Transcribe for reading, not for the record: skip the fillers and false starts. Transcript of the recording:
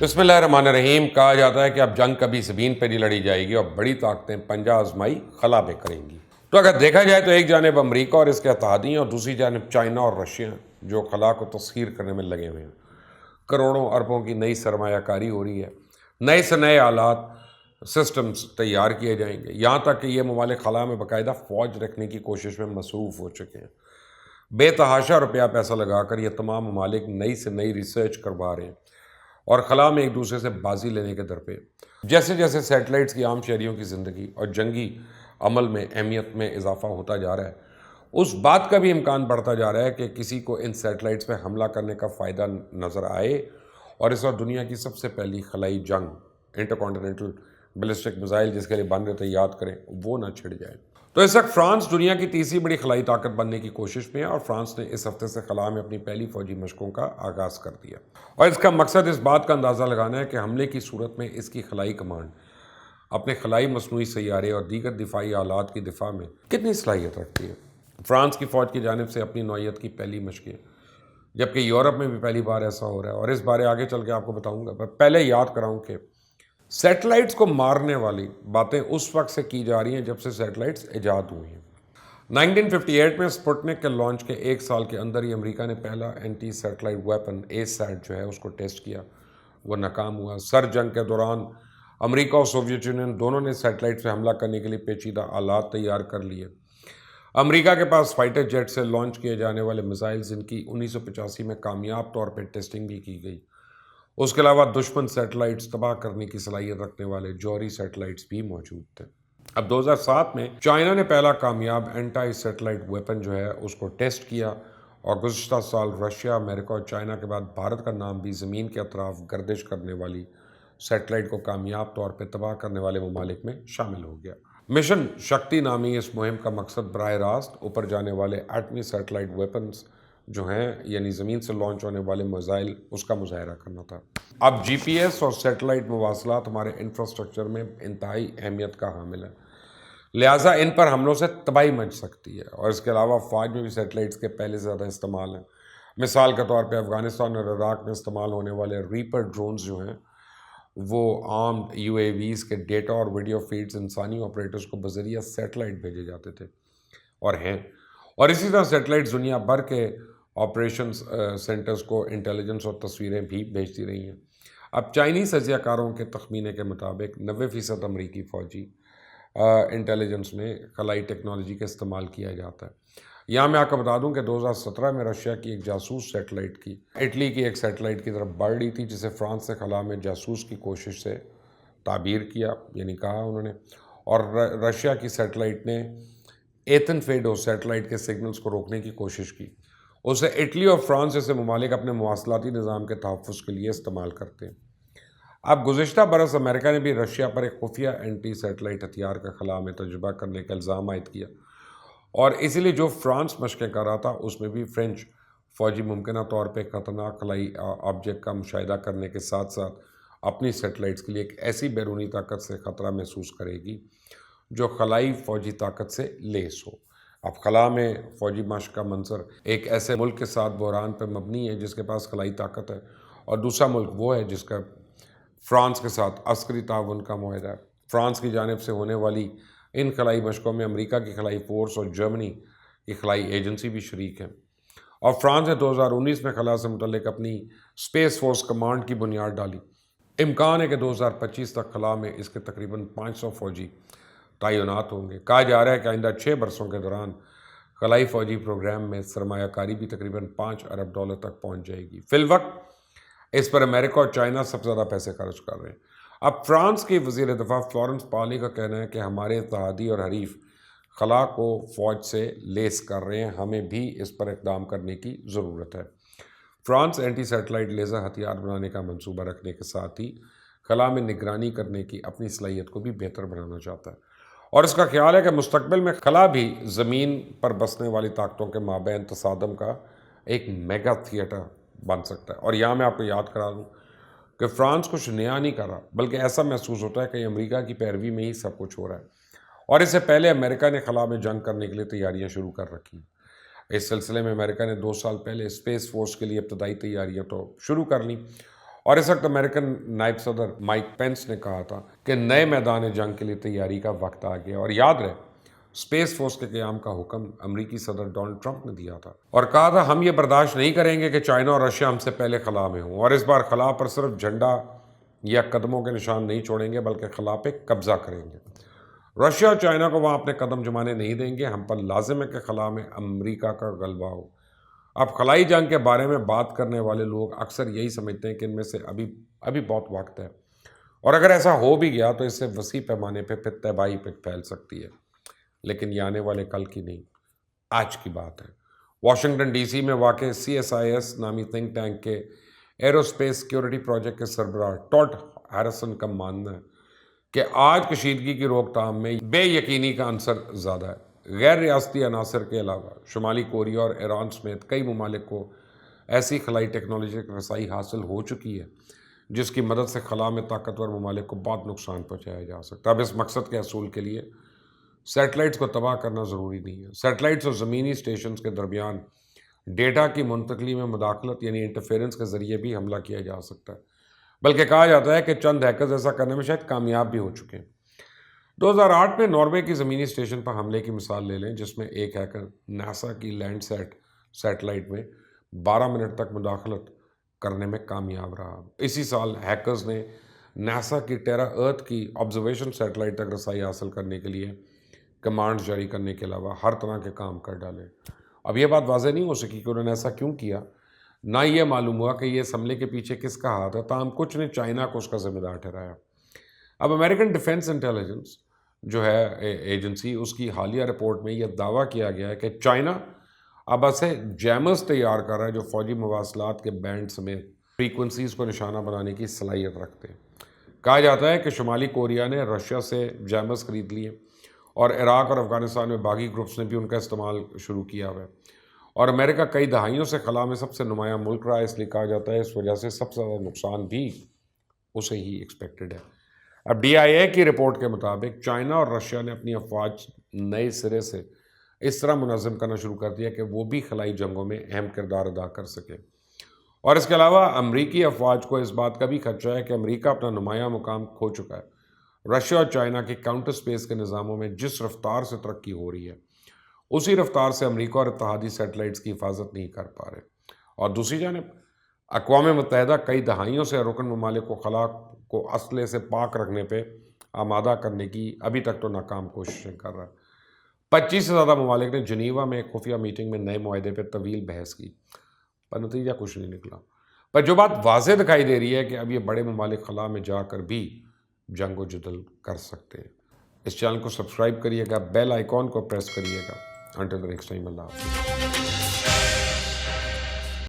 بسم اللہ الرحمن الرحیم. کہا جاتا ہے کہ اب جنگ کبھی زمین پہ نہیں لڑی جائے گی اور بڑی طاقتیں پنجہ آزمائی خلا پہ کریں گی. تو اگر دیکھا جائے تو ایک جانب امریکہ اور اس کے اتحادی اور دوسری جانب چائنا اور رشیا جو خلا کو تسخیر کرنے میں لگے ہوئے ہیں. کروڑوں اربوں کی نئی سرمایہ کاری ہو رہی ہے، نئے سے نئے آلات سسٹمز تیار کیے جائیں گے، یہاں تک کہ یہ ممالک خلا میں باقاعدہ فوج رکھنے کی کوشش میں مصروف ہو چکے ہیں. بے تحاشا روپیہ پیسہ لگا کر یہ تمام ممالک نئی سے نئی ریسرچ کروا رہے ہیں اور خلا میں ایک دوسرے سے بازی لینے کے در پہ. جیسے جیسے سیٹلائٹس کی عام شہریوں کی زندگی اور جنگی عمل میں اہمیت میں اضافہ ہوتا جا رہا ہے، اس بات کا بھی امکان بڑھتا جا رہا ہے کہ کسی کو ان سیٹلائٹس پہ حملہ کرنے کا فائدہ نظر آئے اور اس وقت دنیا کی سب سے پہلی خلائی جنگ انٹر کانٹیننٹل بیلسٹک میزائل جس کے لیے بن رہے تھے یاد کریں، وہ نہ چھڑ جائے. تو اس وقت فرانس دنیا کی تیسری بڑی خلائی طاقت بننے کی کوشش میں ہے اور فرانس نے اس ہفتے سے خلا میں اپنی پہلی فوجی مشقوں کا آغاز کر دیا اور اس کا مقصد اس بات کا اندازہ لگانا ہے کہ حملے کی صورت میں اس کی خلائی کمانڈ اپنے خلائی مصنوعی سیارے اور دیگر دفاعی آلات کی دفاع میں کتنی صلاحیت رکھتی ہے. فرانس کی فوج کی جانب سے اپنی نوعیت کی پہلی مشقیں، جبکہ یورپ میں بھی پہلی بار ایسا ہو رہا ہے اور اس بارے آگے چل کے آپ کو بتاؤں گا. پر پہلے یاد کراؤں کہ سیٹلائٹس کو مارنے والی باتیں اس وقت سے کی جا رہی ہیں جب سے سیٹلائٹس ایجاد ہوئی ہیں. 1958 میں سپوٹنک کے لانچ کے ایک سال کے اندر ہی امریکہ نے پہلا anti satellite weapon A sat جو ہے اس کو ٹیسٹ کیا، وہ ناکام ہوا. سر جنگ کے دوران امریکہ اور سوویت یونین دونوں نے سیٹلائٹ پہ حملہ کرنے کے لیے پیچیدہ آلات تیار کر لیے. امریکہ کے پاس فائٹر جیٹ سے لانچ کیے جانے والے میزائلز جن کی 1985 میں کامیاب طور پہ ٹیسٹنگ بھی کی گئی. اس کے علاوہ دشمن سیٹلائٹس تباہ کرنے کی صلاحیت رکھنے والے جوہری سیٹلائٹس بھی موجود تھے. اب 2007 میں چائنا نے پہلا کامیاب اینٹی سیٹلائٹ ویپن جو ہے اس کو ٹیسٹ کیا اور گزشتہ سال رشیا، امریکہ اور چائنا کے بعد بھارت کا نام بھی زمین کے اطراف گردش کرنے والی سیٹلائٹ کو کامیاب طور پہ تباہ کرنے والے ممالک میں شامل ہو گیا. مشن شکتی نامی اس مہم کا مقصد براہ راست اوپر جانے والے ایٹمی سیٹلائٹ ویپنز جو ہیں یعنی زمین سے لانچ ہونے والے میزائل اس کا مظاہرہ کرنا تھا. اب جی پی ایس اور سیٹلائٹ مواصلات ہمارے انفراسٹرکچر میں انتہائی اہمیت کا حامل ہے، لہٰذا ان پر حملوں سے تباہی مچ سکتی ہے. اور اس کے علاوہ فوج میں بھی سیٹلائٹس کے پہلے سے زیادہ استعمال ہیں. مثال کے طور پہ افغانستان اور عراق میں استعمال ہونے والے ریپر ڈرونز جو ہیں وہ عام یو اے ویز کے ڈیٹا اور ویڈیو فیڈز انسانی آپریٹرز کو بذریعہ سیٹلائٹ بھیجے جاتے تھے اور ہیں. اور اسی طرح سیٹلائٹس دنیا بھر کے آپریشنز سینٹرز کو انٹیلیجنس اور تصویریں بھی بھیجتی رہی ہیں. اب چائنیز تجزیہ کاروں کے تخمینے کے مطابق 90% امریکی فوجی انٹیلیجنس میں خلائی ٹیکنالوجی کا استعمال کیا جاتا ہے. یہاں میں آپ کو بتا دوں کہ 2017 میں رشیا کی ایک جاسوس سیٹلائٹ کی اٹلی کی ایک سیٹلائٹ کی طرف بڑھ رہی تھی جسے فرانس سے خلا میں جاسوس کی کوشش سے تعبیر کیا، یعنی کہا انہوں نے. اور رشیا کی سیٹلائٹ نے ایتھن فیڈو سیٹلائٹ کے سگنلز کو روکنے کی کوشش کی. اسے اٹلی اور فرانس جیسے ممالک اپنے مواصلاتی نظام کے تحفظ کے لیے استعمال کرتے ہیں. اب گزشتہ برس امریکہ نے بھی رشیا پر ایک خفیہ اینٹی سیٹلائٹ ہتھیار کا خلا میں تجربہ کرنے کا الزام عائد کیا اور اسی لیے جو فرانس مشقیں کر رہا تھا اس میں بھی فرینچ فوجی ممکنہ طور پہ خطرناک خلائی آبجیکٹ کا مشاہدہ کرنے کے ساتھ ساتھ اپنی سیٹلائٹس کے لیے ایک ایسی بیرونی طاقت سے خطرہ محسوس کرے گی جو خلائی فوجی طاقت سے لیس ہو. اب خلا میں فوجی مشق کا منظر ایک ایسے ملک کے ساتھ بحران پر مبنی ہے جس کے پاس خلائی طاقت ہے اور دوسرا ملک وہ ہے جس کا فرانس کے ساتھ عسکری تعاون کا معاہدہ ہے. فرانس کی جانب سے ہونے والی ان خلائی مشقوں میں امریکہ کی خلائی فورس اور جرمنی کی خلائی ایجنسی بھی شریک ہیں. اور فرانس نے 2019 میں خلا سے متعلق اپنی اسپیس فورس کمانڈ کی بنیاد ڈالی. امکان ہے کہ 2025 تک خلا میں اس کے تقریباً 500 فوجی تعینات ہوں گے. کہا جا رہا ہے کہ آئندہ 6 برسوں کے دوران خلائی فوجی پروگرام میں سرمایہ کاری بھی تقریباً $5 ارب تک پہنچ جائے گی. فی الوقت اس پر امریکہ اور چائنا سب سے زیادہ پیسے خرچ کر رہے ہیں. اب فرانس کی وزیر دفاع فلورنس پارلی کا کہنا ہے کہ ہمارے اتحادی اور حریف خلا کو فوج سے لیس کر رہے ہیں، ہمیں بھی اس پر اقدام کرنے کی ضرورت ہے. فرانس اینٹی سیٹلائٹ لیزر ہتھیار بنانے کا منصوبہ رکھنے کے ساتھ ہی خلا میں نگرانی کرنے کی اپنی صلاحیت کو بھی بہتر بنانا چاہتا ہے اور اس کا خیال ہے کہ مستقبل میں خلا بھی زمین پر بسنے والی طاقتوں کے مابین تصادم کا ایک میگا تھیٹر بن سکتا ہے. اور یہاں میں آپ کو یاد کرا دوں کہ فرانس کچھ نیا نہیں کر رہا بلکہ ایسا محسوس ہوتا ہے کہ امریکہ کی پیروی میں ہی سب کچھ ہو رہا ہے. اور اس سے پہلے امریکہ نے خلا میں جنگ کرنے کے لیے تیاریاں شروع کر رکھی. اس سلسلے میں امریکہ نے 2 سال پہلے اسپیس فورس کے لیے ابتدائی تیاریاں تو شروع کر لیں اور اس وقت امریکن نائب صدر مائک پینس نے کہا تھا کہ نئے میدان جنگ کے لیے تیاری کا وقت آ گیا. اور یاد رہے اسپیس فورس کے قیام کا حکم امریکی صدر ڈونلڈ ٹرمپ نے دیا تھا اور کہا تھا ہم یہ برداشت نہیں کریں گے کہ چائنا اور رشیا ہم سے پہلے خلا میں ہوں، اور اس بار خلا پر صرف جھنڈا یا قدموں کے نشان نہیں چھوڑیں گے بلکہ خلا پہ قبضہ کریں گے. رشیا اور چائنا کو وہاں اپنے قدم جمانے نہیں دیں گے. ہم پر لازم ہے کہ خلا میں امریکہ کا غلبہ ہو. اب خلائی جنگ کے بارے میں بات کرنے والے لوگ اکثر یہی سمجھتے ہیں کہ ان میں سے ابھی بہت وقت ہے، اور اگر ایسا ہو بھی گیا تو اس سے وسیع پیمانے پہ پھر تباہی پہ پھیل سکتی ہے. لیکن یہ آنے والے کل کی نہیں، آج کی بات ہے. واشنگٹن ڈی سی میں واقع CSIS نامی تھنک ٹینک کے ایرو اسپیس سیکیورٹی پروجیکٹ کے سربراہ ٹاڈ ہیرسن کا ماننا ہے کہ آج کشیدگی کی روک تھام میں بے یقینی کا عنصر زیادہ ہے. غیر ریاستی عناصر کے علاوہ شمالی کوریا اور ایران سمیت کئی ممالک کو ایسی خلائی ٹیکنالوجی کی رسائی حاصل ہو چکی ہے جس کی مدد سے خلا میں طاقتور ممالک کو بہت نقصان پہنچایا جا سکتا ہے. اب اس مقصد کے حصول کے لیے سیٹلائٹس کو تباہ کرنا ضروری نہیں ہے. سیٹلائٹس اور زمینی اسٹیشنز کے درمیان ڈیٹا کی منتقلی میں مداخلت یعنی انٹرفیرنس کے ذریعے بھی حملہ کیا جا سکتا ہے، بلکہ کہا جاتا ہے کہ چند ہیکرز ایسا کرنے میں شاید کامیاب بھی ہو چکے ہیں. 2008 میں ناروے کی زمینی اسٹیشن پر حملے کی مثال لے لیں، جس میں ایک ہیکر ناسا کی لینڈ سیٹلائٹ میں 12 منٹ تک مداخلت کرنے میں کامیاب رہا. اسی سال ہیکرز نے ناسا کی ٹیرا ارتھ کی آبزرویشن سیٹلائٹ تک رسائی حاصل کرنے کے لیے کمانڈز جاری کرنے کے علاوہ ہر طرح کے کام کر ڈالے. اب یہ بات واضح نہیں ہو سکی کہ انہوں نے ایسا کیوں کیا، نہ یہ معلوم ہوا کہ یہ اس حملے کے پیچھے کس کا ہاتھ ہے. تاہم کچھ نے چائنا کو اس کا ذمہ دار ٹھہرایا. اب امریکن ڈیفنس انٹیلیجنس جو ہے ایجنسی، اس کی حالیہ رپورٹ میں یہ دعویٰ کیا گیا ہے کہ چائنا اب ایسے جیمرز تیار کر رہا ہے جو فوجی مواصلات کے بینڈ سمیت فریکوینسیز کو نشانہ بنانے کی صلاحیت رکھتے ہیں. کہا جاتا ہے کہ شمالی کوریا نے رشیا سے جیمرز خرید لیے اور عراق اور افغانستان میں باغی گروپس نے بھی ان کا استعمال شروع کیا ہوا ہے. اور امریکہ کئی دہائیوں سے خلا میں سب سے نمایاں ملک رہا ہے، اس لیے کہا جاتا ہے اس وجہ سے سب سے زیادہ نقصان بھی اسے ہی ایکسپیکٹڈ ہے. اب DIA کی رپورٹ کے مطابق چائنا اور رشیا نے اپنی افواج نئے سرے سے اس طرح منظم کرنا شروع کر دیا کہ وہ بھی خلائی جنگوں میں اہم کردار ادا کر سکے. اور اس کے علاوہ امریکی افواج کو اس بات کا بھی خدشہ ہے کہ امریکہ اپنا نمایاں مقام کھو چکا ہے. رشیا اور چائنا کے کاؤنٹر سپیس کے نظاموں میں جس رفتار سے ترقی ہو رہی ہے اسی رفتار سے امریکہ اور اتحادی سیٹلائٹس کی حفاظت نہیں کر پا رہے. اور دوسری جانب اقوام متحدہ کئی دہائیوں سے رکن ممالک کو خلا کو اسلحے سے پاک رکھنے پہ آمادہ کرنے کی ابھی تک تو ناکام کوششیں کر رہا ہے. 25 سے زیادہ ممالک نے جنیوا میں ایک خفیہ میٹنگ میں نئے معاہدے پہ طویل بحث کی، پر نتیجہ کچھ نہیں نکلا. پر جو بات واضح دکھائی دے رہی ہے کہ اب یہ بڑے ممالک خلا میں جا کر بھی جنگ و جدل کر سکتے ہیں. اس چینل کو سبسکرائب کریے گا، بیل آئیکن کو پریس کریے گا. انٹل دی نیکسٹ ٹائم، اللہ حافظ.